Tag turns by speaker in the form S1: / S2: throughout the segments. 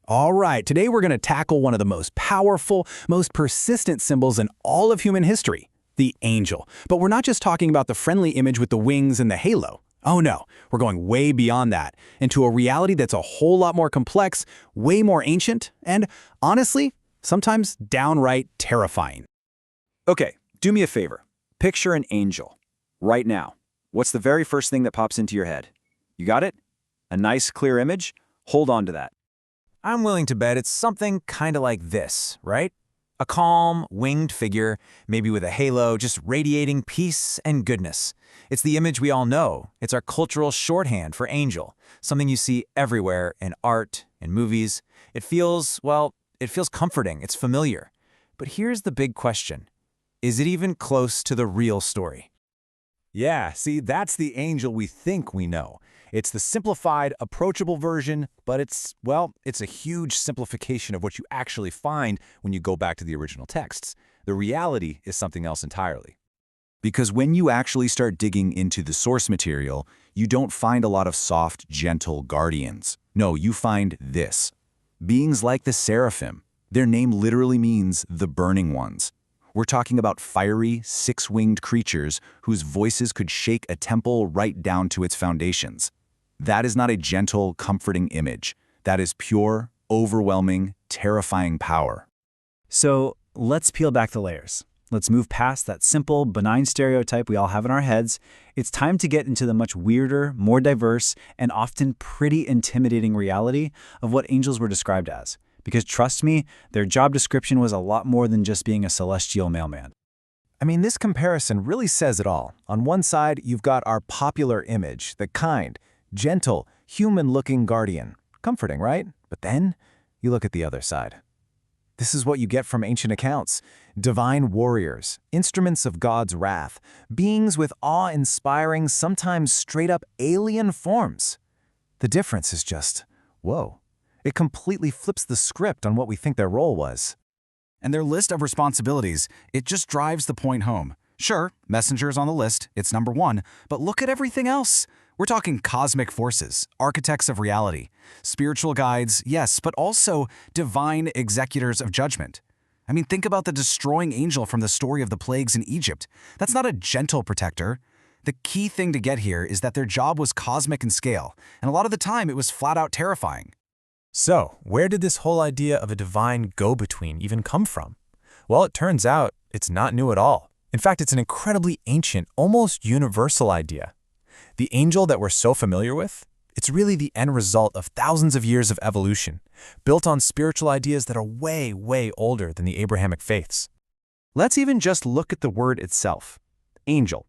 S1: All right, today we're going to tackle one of the most powerful, most persistent symbols in all of human history, the angel. But we're not just talking about the friendly image with the wings and the halo. Oh no, we're going way beyond that, into a reality that's a whole lot more complex, way more ancient, and honestly, sometimes downright terrifying.
S2: Okay, do me a favor. Picture an angel. Right now. What's the very first thing that pops into your head? You got it? A nice, clear image? Hold on to that.
S3: I'm willing to bet it's something kind of like this, right? A calm, winged figure, maybe with a halo, just radiating peace and goodness. It's the image we all know. It's our cultural shorthand for angel, something you see everywhere in art, in movies. It feels comforting, it's familiar. But here's the big question. Is it even close to the real story?
S4: Yeah, see, that's the angel we think we know. It's the simplified, approachable version, but it's a huge simplification of what you actually find when you go back to the original texts. The reality is something else entirely.
S2: Because when you actually start digging into the source material, you don't find a lot of soft, gentle guardians. No, you find this. Beings like the seraphim. Their name literally means the burning ones. We're talking about fiery, six-winged creatures whose voices could shake a temple right down to its foundations. That is not a gentle, comforting image. That is pure, overwhelming, terrifying power.
S5: So let's peel back the layers. Let's move past that simple, benign stereotype we all have in our heads. It's time to get into the much weirder, more diverse, and often pretty intimidating reality of what angels were described as. Because trust me, their job description was a lot more than just being a celestial mailman.
S4: I mean, this comparison really says it all. On one side, you've got our popular image, the kind, gentle, human-looking guardian. Comforting, right? But then, you look at the other side. This is what you get from ancient accounts. Divine warriors, instruments of God's wrath, beings with awe-inspiring, sometimes straight-up alien forms. The difference is just, whoa. It completely flips the script on what we think their role was.
S1: And their list of responsibilities, it just drives the point home. Sure, messenger's on the list, it's number one, but look at everything else. We're talking cosmic forces, architects of reality, spiritual guides, yes, but also divine executors of judgment. I mean, think about the destroying angel from the story of the plagues in Egypt. That's not a gentle protector. The key thing to get here is that their job was cosmic in scale, and a lot of the time it was flat out terrifying.
S3: So, where did this whole idea of a divine go-between even come from? Well, it turns out it's not new at all. In fact, it's an incredibly ancient, almost universal idea. The angel that we're so familiar with, it's really the end result of thousands of years of evolution, built on spiritual ideas that are way, way older than the Abrahamic faiths.
S4: Let's even just look at the word itself, angel.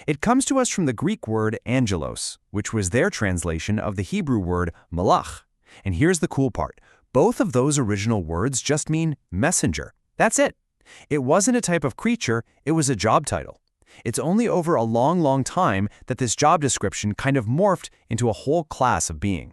S4: It comes to us from the Greek word angelos, which was their translation of the Hebrew word malach. And here's the cool part. Both of those original words just mean messenger. That's it. It wasn't a type of creature, it was a job title. It's only over a long, long time that this job description kind of morphed into a whole class of being.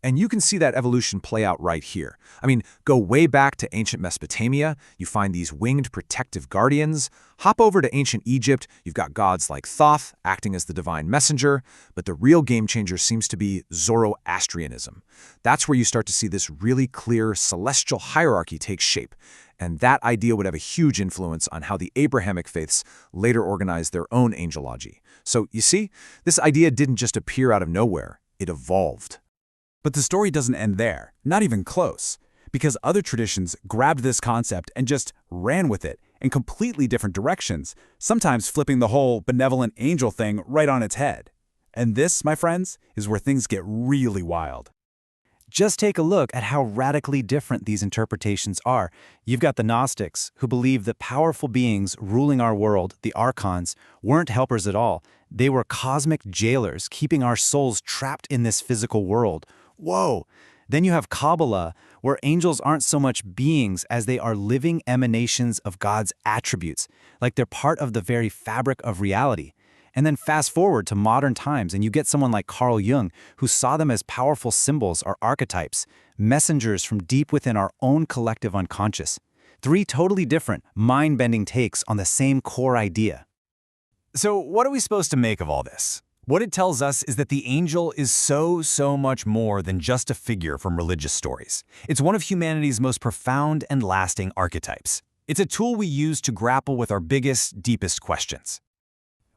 S6: And you can see that evolution play out right here. I mean, go way back to ancient Mesopotamia, you find these winged protective guardians. Hop over to ancient Egypt, you've got gods like Thoth acting as the divine messenger. But the real game changer seems to be Zoroastrianism. That's where you start to see this really clear celestial hierarchy take shape. And that idea would have a huge influence on how the Abrahamic faiths later organized their own angelology. So, you see, this idea didn't just appear out of nowhere, it evolved.
S1: But the story doesn't end there, not even close, because other traditions grabbed this concept and just ran with it in completely different directions, sometimes flipping the whole benevolent angel thing right on its head. And this, my friends, is where things get really wild.
S5: Just take a look at how radically different these interpretations are. You've got the Gnostics, who believe that powerful beings ruling our world, the archons, weren't helpers at all. They were cosmic jailers, keeping our souls trapped in this physical world. Whoa! Then you have Kabbalah, where angels aren't so much beings as they are living emanations of God's attributes, like they're part of the very fabric of reality. And then fast forward to modern times, and you get someone like Carl Jung, who saw them as powerful symbols or archetypes, messengers from deep within our own collective unconscious. Three totally different, mind-bending takes on the same core idea.
S3: So what are we supposed to make of all this?
S1: What it tells us is that the angel is so much more than just a figure from religious stories. It's one of humanity's most profound and lasting archetypes. It's a tool we use to grapple with our biggest, deepest questions.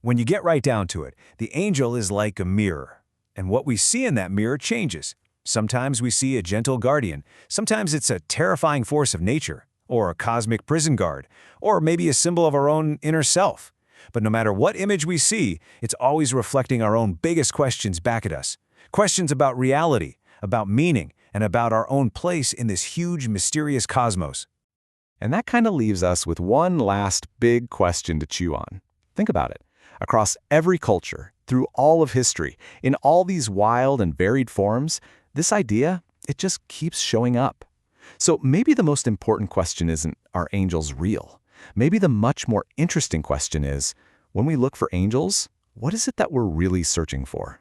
S4: When you get right down to it, the angel is like a mirror. And what we see in that mirror changes. Sometimes we see a gentle guardian. Sometimes it's a terrifying force of nature, or a cosmic prison guard, or maybe a symbol of our own inner self. But no matter what image we see, it's always reflecting our own biggest questions back at us. Questions about reality, about meaning, and about our own place in this huge, mysterious cosmos.
S2: And that kind of leaves us with one last big question to chew on. Think about it. Across every culture, through all of history, in all these wild and varied forms, this idea, it just keeps showing up. So maybe the most important question isn't, are angels real? Maybe the much more interesting question is, when we look for angels, what is it that we're really searching for?